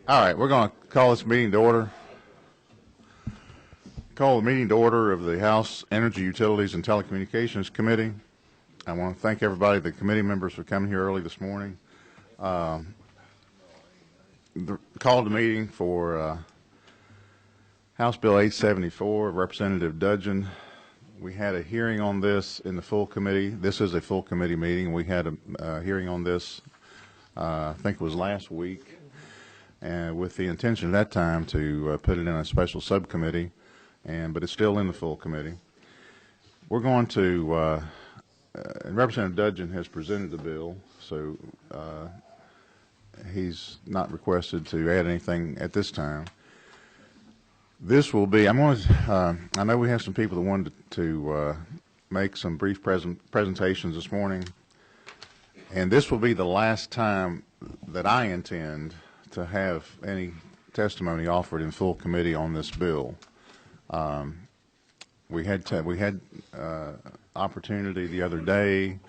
All right, we're going to call this meeting to order. Call the meeting to order of the House Energy, Utilities, and Telecommunications Committee. I want to thank everybody, the committee members, for coming here early this morning. The call to meeting for House Bill 874, Representative Dudgeon. We had a hearing on this in the full committee. This is a full committee meeting. We had a hearing on this, I think it was last week, and with the intention at that time to put it in a special subcommittee, but it's still in the full committee. We're going to, and Representative Dudgeon has presented the bill, so he's not requested to add anything at this time. This will be, I know we have some people that wanted to make some brief presentations this morning, and this will be the last time that I intend to have any testimony offered in full committee on this bill. We had opportunity the other day,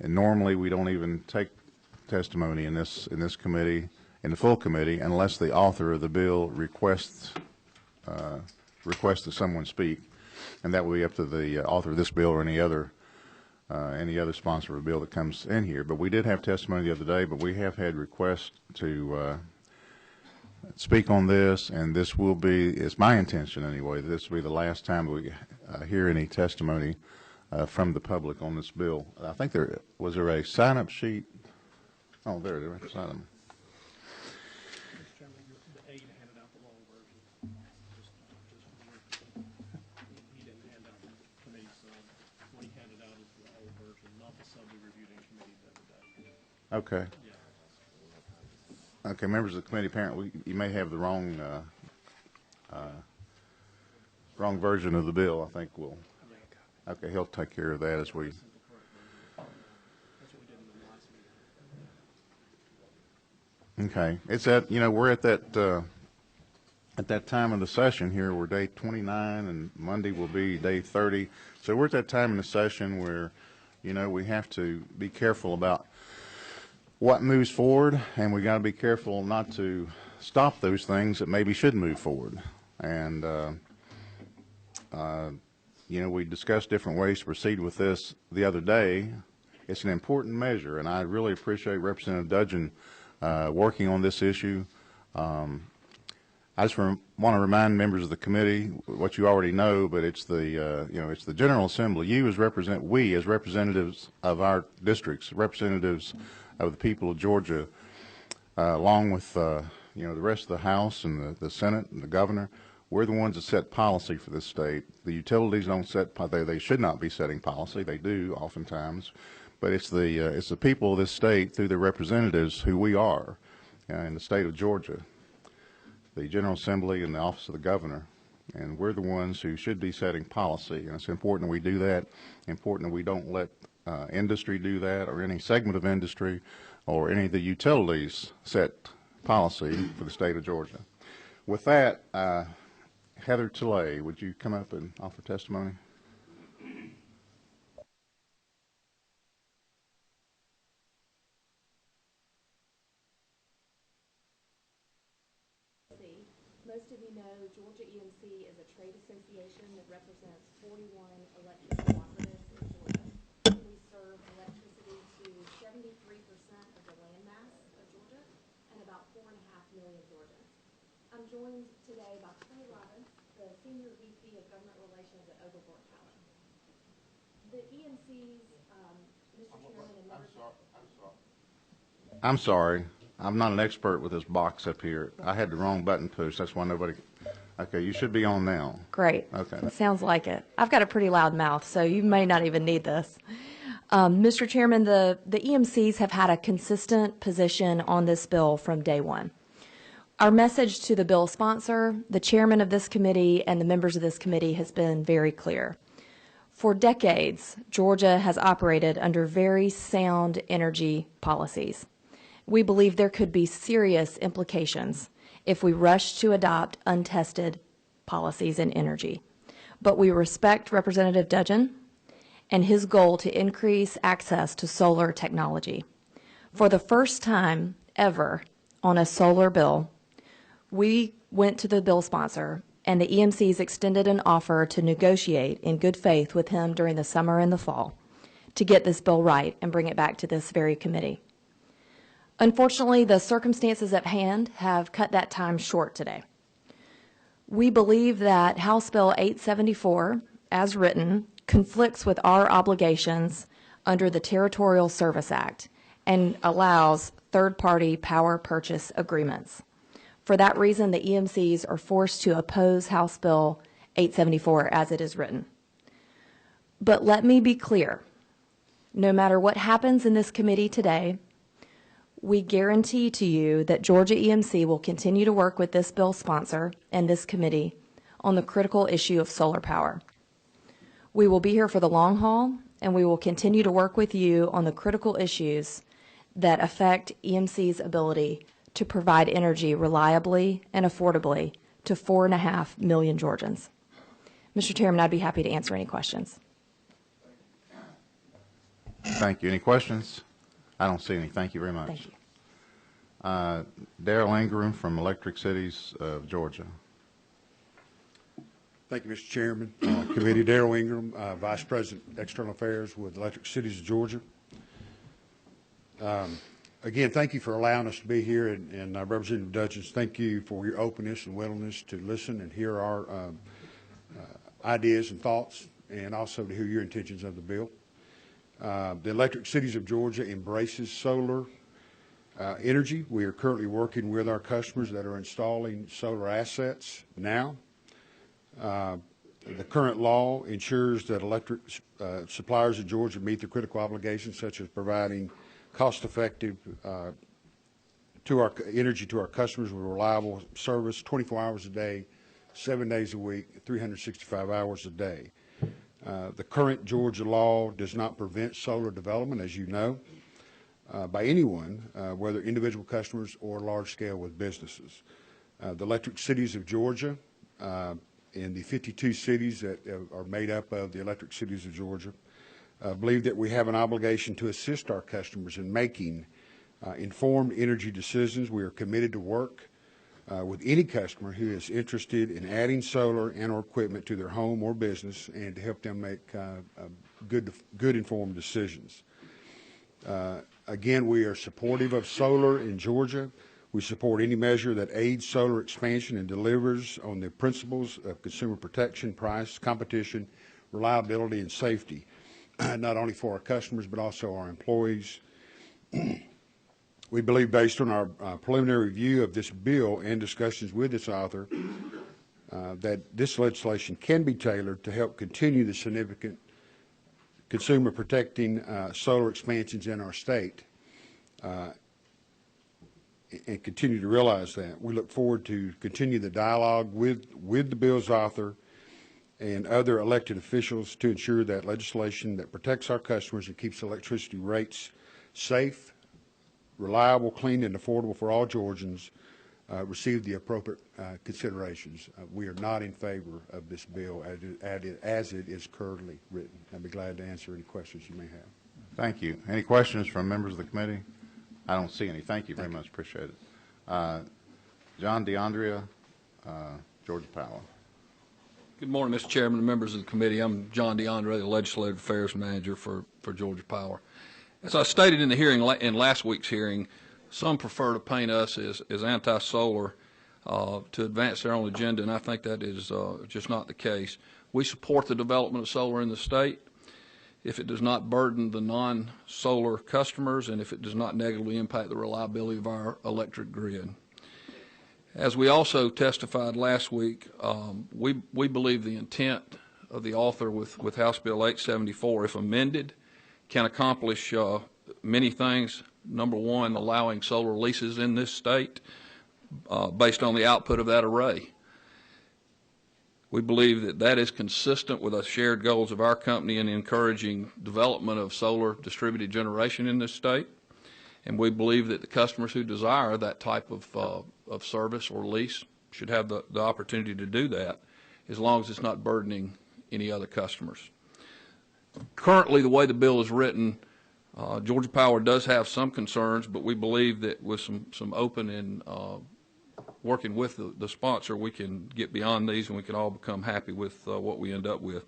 and normally we don't even take testimony in this committee, in the full committee, unless the author of the bill requests that someone speak, and that will be up to the author of this bill or any other sponsor of a bill that comes in here. But we did have testimony the other day, but we have had requests to speak on this, and this will be, it's my intention anyway, that this will be the last time we hear any testimony from the public on this bill. I think was there a sign-up sheet? Oh, there it is. Sign them. Okay. Okay, members of the committee, apparently you may have the wrong version of the bill. I think we'll. Okay, he'll take care of that as we. Okay, it's we're at that time of the session here. We're day 29, and Monday will be day 30. So we're at that time in the session where, we have to be careful about what moves forward, and we got to be careful not to stop those things that maybe should move forward. And we discussed different ways to proceed with this the other day. It's an important measure, and I really appreciate Representative Dudgeon working on this issue. I just want to remind members of the committee what you already know, but it's the it's the General Assembly. We as representatives of our districts, representatives of the people of Georgia, along with the rest of the House and the Senate and the governor, we're the ones that set policy for this state. The utilities don't set; they should not be setting policy. They do oftentimes, but it's the people of this state through their representatives who we are in the state of Georgia, the General Assembly and the Office of the Governor, and we're the ones who should be setting policy. And it's important that we do that. Important that we don't let industry do that, or any segment of industry, or any of the utilities set policy for the state of Georgia. With that, Heather Tilley, would you come up and offer testimony? Most of you know Georgia EMC is a trade association that represents 41 electric cooperatives in Georgia. We serve electricity to 73% of the landmass of Georgia and about 4.5 million Georgians. I'm joined today by Clay Robbins, the Senior VP of Government Relations at Overport Power. The EMC's, Mr. Chairman, and members. I'm sorry. I'm not an expert with this box up here. I had the wrong button pushed. That's why nobody. Okay, you should be on now. Great. Okay. Sounds like it. I've got a pretty loud mouth, so you may not even need this. Mr. Chairman, the EMCs have had a consistent position on this bill from day one. Our message to the bill sponsor, the chairman of this committee, and the members of this committee has been very clear. For decades, Georgia has operated under very sound energy policies. We believe there could be serious implications if we rush to adopt untested policies in energy. But we respect Representative Dudgeon and his goal to increase access to solar technology. For the first time ever on a solar bill, we went to the bill sponsor, and the EMCs extended an offer to negotiate in good faith with him during the summer and the fall to get this bill right and bring it back to this very committee. Unfortunately, the circumstances at hand have cut that time short today. We believe that House Bill 874, as written, conflicts with our obligations under the Territorial Service Act and allows third-party power purchase agreements. For that reason, the EMCs are forced to oppose House Bill 874 as it is written. But let me be clear. No matter what happens in this committee today, we guarantee to you that Georgia EMC will continue to work with this bill sponsor and this committee on the critical issue of solar power. We will be here for the long haul, and we will continue to work with you on the critical issues that affect EMC's ability to provide energy reliably and affordably to 4.5 million Georgians. Mr. Chairman, I'd be happy to answer any questions. Thank you. Any questions? I don't see any. Thank you very much. Thank you. Darrell Ingram from Electric Cities of Georgia. Thank you, Mr. Chairman. Committee, Darrell Ingram, Vice President, External Affairs with Electric Cities of Georgia. Again, thank you for allowing us to be here, and Representative Dudgeon, thank you for your openness and willingness to listen and hear our ideas and thoughts, and also to hear your intentions of the bill. The Electric Cities of Georgia embraces solar energy. We are currently working with our customers that are installing solar assets now. The current law ensures that electric suppliers in Georgia meet the critical obligations, such as providing cost-effective energy to our customers with reliable service 24 hours a day, 7 days a week, 365 hours a day. The current Georgia law does not prevent solar development, as you know, by anyone, whether individual customers or large-scale with businesses. The Electric Cities of Georgia and the 52 cities that are made up of the Electric Cities of Georgia believe that we have an obligation to assist our customers in making informed energy decisions. We are committed to work with any customer who is interested in adding solar and or equipment to their home or business, and to help them make good informed decisions. Again, we are supportive of solar in Georgia. We support any measure that aids solar expansion and delivers on the principles of consumer protection, price, competition, reliability, and safety, not only for our customers but also our employees. We believe, based on our preliminary review of this bill and discussions with its author, that this legislation can be tailored to help continue the significant consumer protecting solar expansions in our state, and continue to realize that. We look forward to continue the dialogue with the bill's author and other elected officials to ensure that legislation that protects our customers and keeps electricity rates safe, reliable, clean, and affordable for all Georgians receive the appropriate considerations. We are not in favor of this bill as it is currently written. I'd be glad to answer any questions you may have. Thank you. Any questions from members of the committee? I don't see any. Thank you very much. Appreciate it. John DeAndrea, Georgia Power. Good morning, Mr. Chairman and members of the committee. I'm John DeAndrea, the Legislative Affairs Manager for Georgia Power. As I stated in the hearing, in last week's hearing, some prefer to paint us as anti-solar to advance their own agenda, and I think that is just not the case. We support the development of solar in the state if it does not burden the non-solar customers and if it does not negatively impact the reliability of our electric grid. As we also testified last week, we believe the intent of the author with House Bill 874, if amended, can accomplish many things. Number one, allowing solar leases in this state based on the output of that array. We believe that that is consistent with the shared goals of our company in encouraging development of solar distributed generation in this state. And we believe that the customers who desire that type of service or lease should have the opportunity to do that, as long as it's not burdening any other customers. Currently, the way the bill is written, Georgia Power does have some concerns, but we believe that with some open and working with the sponsor, we can get beyond these and we can all become happy with what we end up with.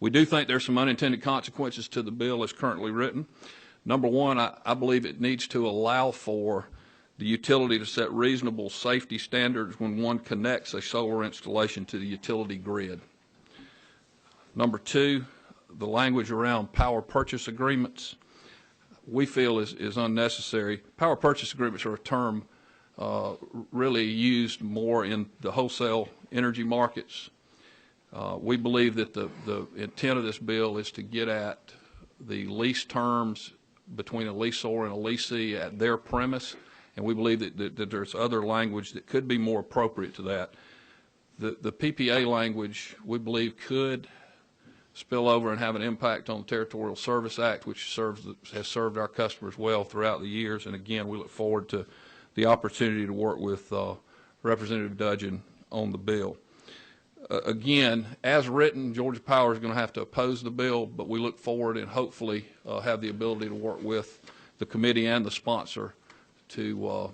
We do think there's some unintended consequences to the bill as currently written. Number one, I believe it needs to allow for the utility to set reasonable safety standards when one connects a solar installation to the utility grid. Number two, the language around power purchase agreements we feel is unnecessary. Power purchase agreements are a term really used more in the wholesale energy markets. We believe that the intent of this bill is to get at the lease terms between a leaseor and a leasee at their premise, and we believe that there's other language that could be more appropriate to that. The PPA language, we believe, could spill over and have an impact on the Territorial Service Act, which has served our customers well throughout the years. And again, we look forward to the opportunity to work with Representative Dudgeon on the bill. Again, as written, Georgia Power is going to have to oppose the bill, but we look forward and hopefully have the ability to work with the committee and the sponsor to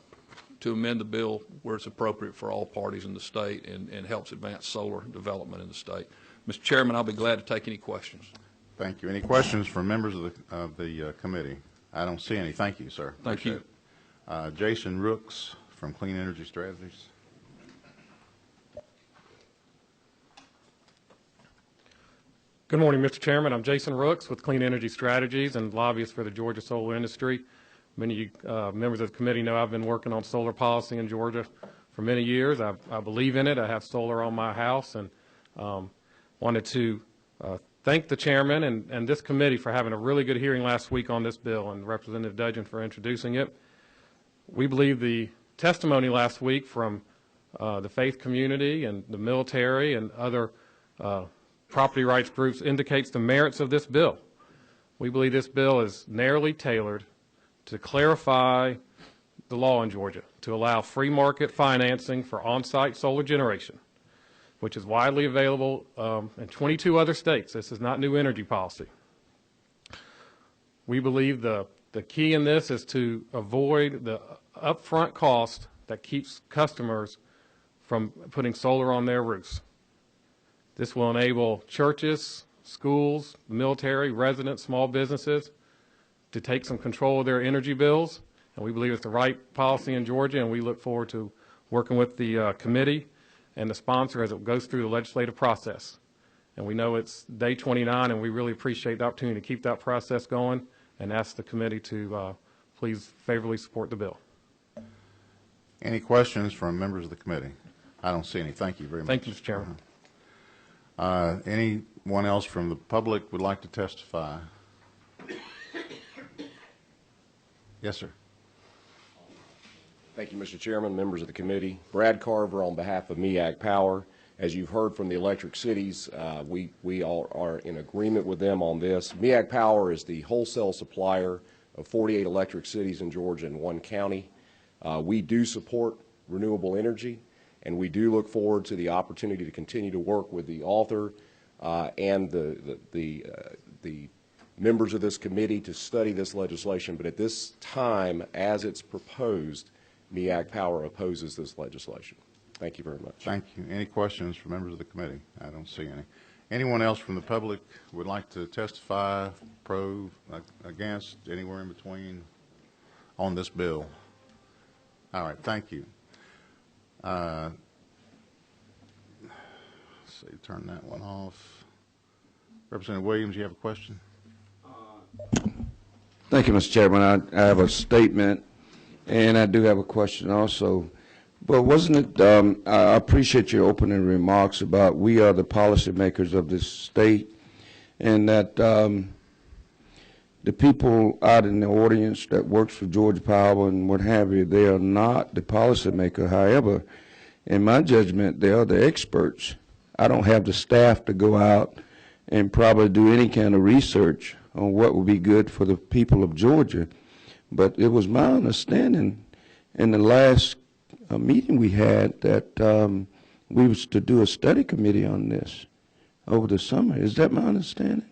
amend the bill where it's appropriate for all parties in the state and helps advance solar development in the state. Mr. Chairman, I'll be glad to take any questions. Thank you. Any questions from members of the committee? I don't see any. Thank you, sir. Thank you. Jason Rooks from Clean Energy Strategies. Good morning, Mr. Chairman. I'm Jason Rooks with Clean Energy Strategies and lobbyist for the Georgia solar industry. Many of you members of the committee know I've been working on solar policy in Georgia for many years. I believe in it. I have solar on my house, and wanted to thank the chairman and this committee for having a really good hearing last week on this bill, and Representative Dudgeon for introducing it. We believe the testimony last week from the faith community and the military and other property rights groups indicates the merits of this bill. We believe this bill is narrowly tailored to clarify the law in Georgia to allow free market financing for on-site solar generation, which is widely available in 22 other states. This is not new energy policy. We believe the key in this is to avoid the upfront cost that keeps customers from putting solar on their roofs. This will enable churches, schools, military, residents, small businesses to take some control of their energy bills, and we believe it's the right policy in Georgia, and we look forward to working with the committee and the sponsor as it goes through the legislative process. And we know it's day 29, and we really appreciate the opportunity to keep that process going and ask the committee to please favorably support the bill. Any questions from members of the committee? I don't see any. Thank you very much. Thank you, Mr. Chairman. Anyone else from the public would like to testify? Yes, sir. Thank you, Mr. Chairman, members of the committee. Brad Carver on behalf of MEAG Power. As you've heard from the electric cities, we all are in agreement with them on this. MEAG Power is the wholesale supplier of 48 electric cities in Georgia and 1 county. We do support renewable energy, and we do look forward to the opportunity to continue to work with the author and the members of this committee to study this legislation. But at this time, as it's proposed, MEAG Power opposes this legislation. Thank you very much. Thank you. Any questions from members of the committee? I don't see any. Anyone else from the public would like to testify, pro, against, anywhere in between on this bill? All right, thank you. Let's see, turn that one off. Representative Williams, you have a question? Thank you, Mr. Chairman. I have a statement, and I do have a question also. But wasn't it, I appreciate your opening remarks about we are the policymakers of this state, and that the people out in the audience that works for Georgia Power and what have you, they are not the policymaker. However, in my judgment, they are the experts. I don't have the staff to go out and probably do any kind of research on what would be good for the people of Georgia. But it was my understanding in the last meeting we had that we was to do a study committee on this over the summer. Is that my understanding?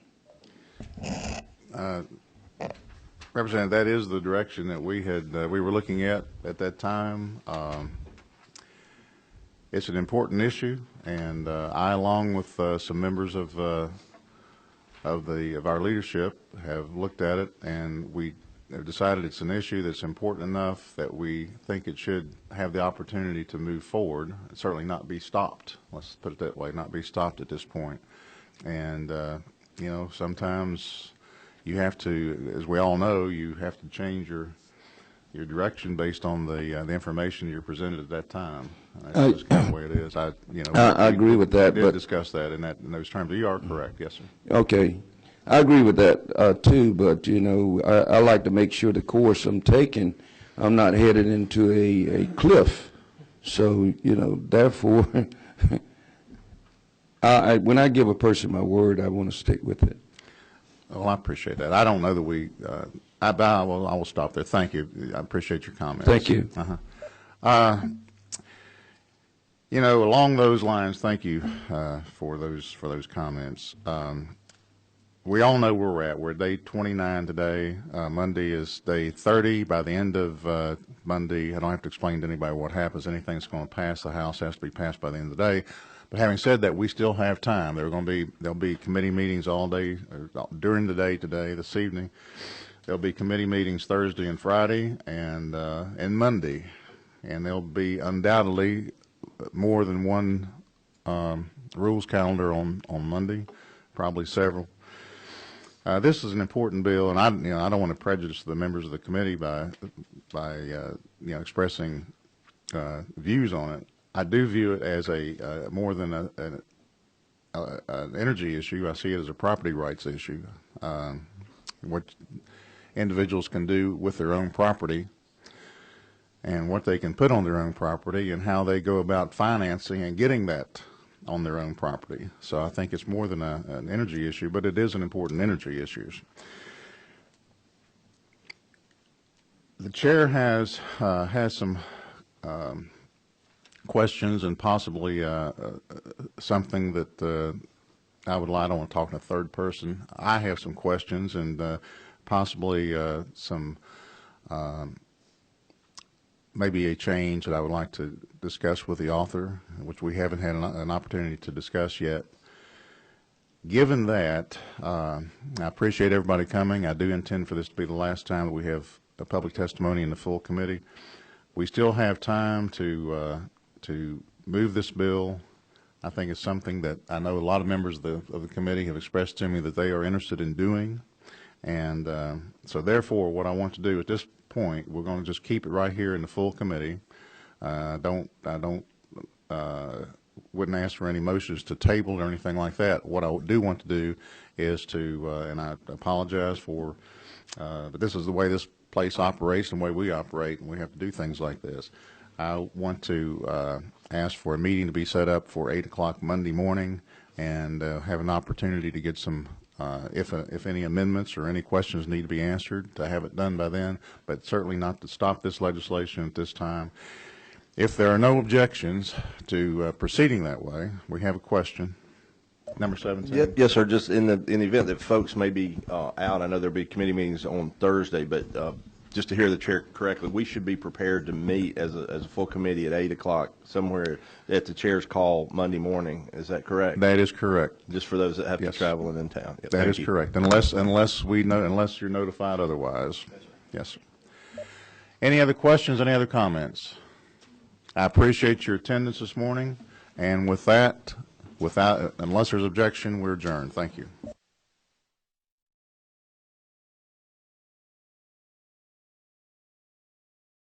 Representative, that is the direction that we had we were looking at that time. It's an important issue, and I, along with some members of our leadership, have looked at it, and we have decided it's an issue that's important enough that we think it should have the opportunity to move forward, certainly not be stopped. Let's put it that way, not be stopped at this point. And you know, sometimes you have to, as we all know, you have to change your direction based on the information you're presented at that time. That's just kind of the way it is. I agree with that. We but did discuss that in those terms. You are correct, yes, sir. Okay, I agree with that too. But you know, I like to make sure the course I'm taking, I'm not headed into a cliff. So you know, therefore, when I give a person my word, I want to stick with it. Well, I appreciate that. I don't know that we. I will stop there. Thank you. I appreciate your comments. Thank you. You know, along those lines, thank you for those comments. We all know where we're at. We're at day 29 today. Monday is day 30. By the end of Monday, I don't have to explain to anybody what happens. Anything that's going to pass the House has to be passed by the end of the day. But having said that, we still have time. There'll be committee meetings all day, during the day today, this evening. There'll be committee meetings Thursday and Friday and Monday. And there'll be undoubtedly more than one rules calendar on Monday, probably several. This is an important bill, and I don't want to prejudice the members of the committee by expressing views on it. I do view it as a more than an energy issue. I see it as a property rights issue. What individuals can do with their own property and what they can put on their own property and how they go about financing and getting that on their own property. So I think it's more than an energy issue, but it is an important energy issue. The chair has some questions and possibly something that I don't want to talk in a third person. I have some questions and possibly some maybe a change that I would like to discuss with the author, which we haven't had an opportunity to discuss yet. Given that, I appreciate everybody coming. I do intend for this to be the last time that we have a public testimony in the full committee. We still have time to move this bill. I think it's something that I know a lot of members of the committee have expressed to me that they are interested in doing. And so therefore, what I want to do at this point, we're going to just keep it right here in the full committee. I wouldn't ask for any motions to table or anything like that. What I do want to do is to, and I apologize for, but this is the way this place operates and the way we operate, and we have to do things like this. I want to ask for a meeting to be set up for 8 o'clock Monday morning and have an opportunity to get some, if any amendments or any questions need to be answered, to have it done by then, but certainly not to stop this legislation at this time. If there are no objections to proceeding that way, we have a question. Number 17. Yes, sir. Just in the event that folks may be out, I know there'll be committee meetings on Thursday, but just to hear the chair correctly, we should be prepared to meet as a full committee at 8 o'clock somewhere at the chair's call Monday morning. Is that correct? That is correct. Just for those that have Yes. to travel and in town. Yep, That is you. correct. Unless you're notified otherwise. Yes, sir. Any other questions? Any other comments? I appreciate your attendance this morning, and with that, unless there's objection, we're adjourned. Thank you.